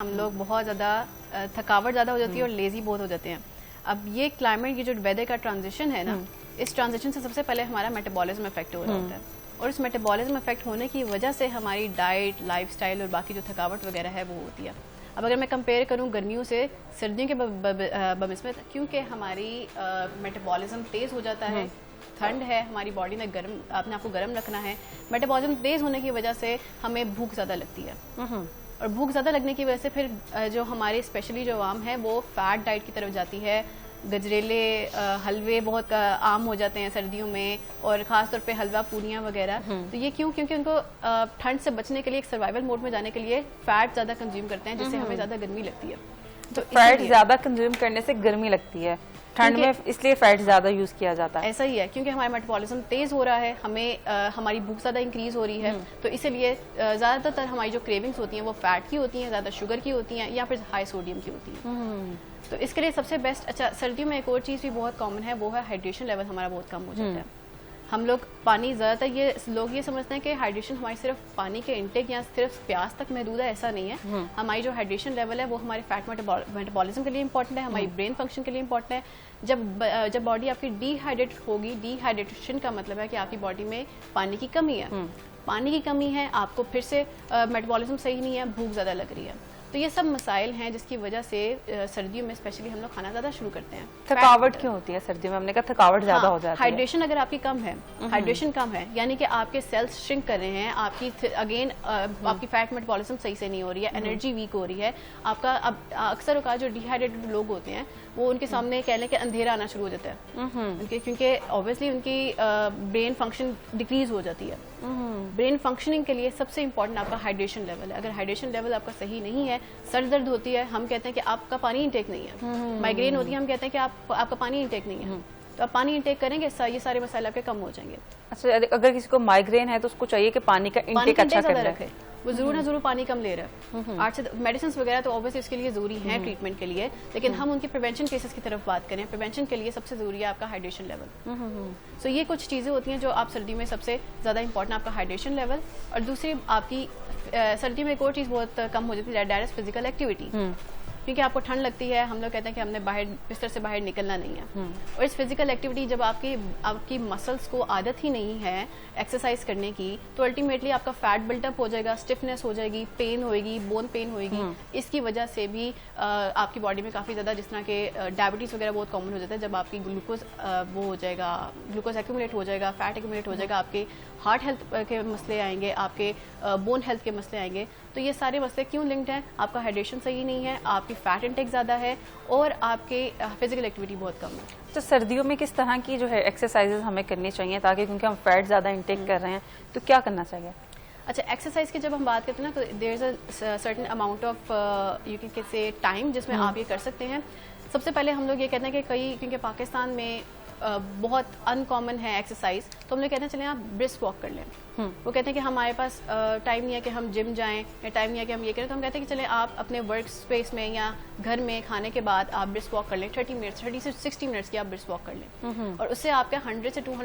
हम लोग बहुत ज़्यादा थकावट ज़्यादा हो जाती है और लेज़ी बहुत हो जाते हैं। अब ये क्लाइमेट, ये जो वेदर का ट्रांजिशन है ना, इस ट्रांजिशन से सबसे पहले हमारा मेटाबॉलिज्म इफेक्ट हो रहा होता है और इस मेटाबॉलिज्म इफेक्ट होने की वजह से हमारी डाइट, लाइफस्टाइल और बाकी जो थकावट वगैरह है वो होती है। अब अगर मैं कंपेयर करूँ गर्मियों से सर्दियों के बनिस्बत, क्योंकि हमारी मेटाबॉलिज्म तेज़ हो जाता है, ठंड है, हमारी बॉडी में गर्म, अपने आप को गर्म रखना है, मेटाबॉलिज्म तेज़ होने की वजह से हमें भूख ज़्यादा लगती है और भूख ज़्यादा लगने की वजह से फिर जो हमारे स्पेशली जो आम है वो फैट डाइट की तरफ जाती है। गजरेले हलवे बहुत आम हो जाते हैं सर्दियों में और ख़ास तौर पे हलवा पूरियाँ वगैरह। तो ये क्यों? क्योंकि उनको ठंड से बचने के लिए, एक सर्वाइवल मोड में जाने के लिए फ़ैट ज़्यादा कंज्यूम करते हैं, जिससे हमें ज़्यादा गर्मी लगती है। तो फैट ज़्यादा कंज्यूम करने से गर्मी लगती है ठंड में, इसलिए फैट ज़्यादा यूज़ किया जाता है। ऐसा ही है, क्योंकि हमारा मेटाबॉलिज्म तेज़ हो रहा है, हमें हमारी भूख ज़्यादा इंक्रीज हो रही है, तो इसीलिए ज़्यादातर हमारी जो क्रेविंग्स होती हैं वो फैट की होती हैं, ज़्यादा शुगर की होती हैं या फिर हाई सोडियम की होती हैं। तो इसके लिए सबसे बेस्ट, अच्छा सर्दियों में एक और चीज़ भी बहुत कॉमन है, वो है हाइड्रेशन लेवल हमारा बहुत कम हो जाता है। हम लोग पानी ज़्यादातर, ये लोग ये समझते हैं कि हाइड्रेशन हमारी सिर्फ पानी के इंटेक या सिर्फ प्यास तक महदूद है, ऐसा नहीं है। हमारी जो हाइड्रेशन लेवल है वो हमारे फैट मेटाबॉलिज्म के लिए इंपॉर्टेंट है, हमारी ब्रेन फंक्शन के लिए इंपॉर्टेंट है। जब बॉडी आपकी डिहाइड्रेट होगी, डिहाइड्रेशन का मतलब है कि आपकी बॉडी में पानी की कमी है, पानी की कमी है, आपको फिर से मेटाबॉलिज्म सही नहीं है, भूख ज़्यादा लग रही है। तो ये सब मसाइल हैं जिसकी वजह से सर्दियों में स्पेशली हम लोग खाना ज़्यादा शुरू करते हैं। थकावट क्यों होती है सर्दियों में? हमने कहा थकावट ज़्यादा हो जाती है। हाइड्रेशन अगर आपकी कम है, हाइड्रेशन कम है यानी कि आपके सेल्स श्रिंक कर रहे हैं, आपकी अगेन आपकी फैट मेटाबॉलिज्म सही से नहीं हो रही है, एनर्जी वीक हो रही है आपका। अब अक्सर औकात जो डिहाइड्रेटेड लोग होते हैं वो उनके सामने कह लें कि अंधेरा आना शुरू हो जाता है, क्योंकि ऑब्वियसली उनकी ब्रेन फंक्शन डिक्रीज हो जाती है। ब्रेन फंक्शनिंग के लिए सबसे इंपॉर्टेंट आपका हाइड्रेशन लेवल है। अगर हाइड्रेशन लेवल आपका सही नहीं है, सर दर्द होती है, हम कहते हैं कि आपका पानी इंटेक नहीं है, माइग्रेन होती है, हम कहते हैं कि आपका पानी इंटेक नहीं है, तो आप पानी इंटेक करेंगे, ये सारे मसाले आपके कम हो जाएंगे। अच्छा, अगर किसी को माइग्रेन है तो उसको चाहिए कि पानी का इंटेक अच्छा रखे, वो जरूर ना जरूर पानी कम ले रहा है। आज से मेडिसिन वगैरह तो ऑब्वियसली इसके लिए जरूरी है ट्रीटमेंट के लिए, लेकिन हम उनके प्रिवेंशन केसेस की तरफ बात करें, प्रिवेंशन के लिए सबसे जरूरी है आपका हाइड्रेशन लेवल। सो ये कुछ चीजें होती हैं जो आप सर्दी में सबसे ज्यादा इंपॉर्टेंट, आपका हाइड्रेशन लेवल। और दूसरी आपकी सर्दी में एक और चीज बहुत कम हो जाती है, डायरेक्ट फिजिकल एक्टिविटी, क्योंकि आपको ठंड लगती है, हम लोग कहते हैं कि हमने बाहर बिस्तर से बाहर निकलना नहीं है। और इस फिजिकल एक्टिविटी जब आपकी मसल्स को आदत ही नहीं है एक्सरसाइज करने की, तो अल्टीमेटली आपका फैट बिल्टअप हो जाएगा, स्टिफनेस हो जाएगी, पेन होएगी, बोन पेन होएगी। इसकी वजह से भी आपकी बॉडी में काफ़ी ज़्यादा, जिस तरह के डायबिटीज़ वगैरह बहुत कॉमन हो जाता है। जब आपकी ग्लूकोज वो हो जाएगा, ग्लूकोज एक्यूमुलेट हो जाएगा, फैट एक्यूमुलेट हो जाएगा, आपके हार्ट हेल्थ के मसले आएंगे, आपके बोन हेल्थ के मसले आएंगे। तो ये सारे मसले क्यों लिंक्ड हैं? आपका हाइड्रेशन सही नहीं है, आपकी फैट इंटेक ज़्यादा है और आपके फिजिकल एक्टिविटी बहुत कम है। तो सर्दियों में किस तरह की जो है एक्सरसाइजेज हमें करनी चाहिए, ताकि, क्योंकि हम फैट ज़्यादा इंटेक कर रहे हैं, तो क्या करना चाहिए? अच्छा, एक्सरसाइज की जब हम बात करते हैं ना, तो there is a certain amount of you can say time जिसमें आप ये कर सकते हैं। सबसे पहले हम लोग ये कहते हैं कि क्योंकि पाकिस्तान में बहुत अनकॉमन है एक्सरसाइज, तो हम लोग कहते हैं चलें आप ब्रिस्क वॉक कर लें। वो कहते हैं कि हमारे पास टाइम नहीं है कि हम जिम जाएं या टाइम नहीं है कि हम ये करें, तो हम कहते हैं कि चलें आप अपने वर्क स्पेस में या घर में खाने के बाद आप ब्रिस्क वॉक कर लें। 30 से 60 मिनट्स की आप ब्रिस्क वॉक कर लें और उससे आपका 100 से 200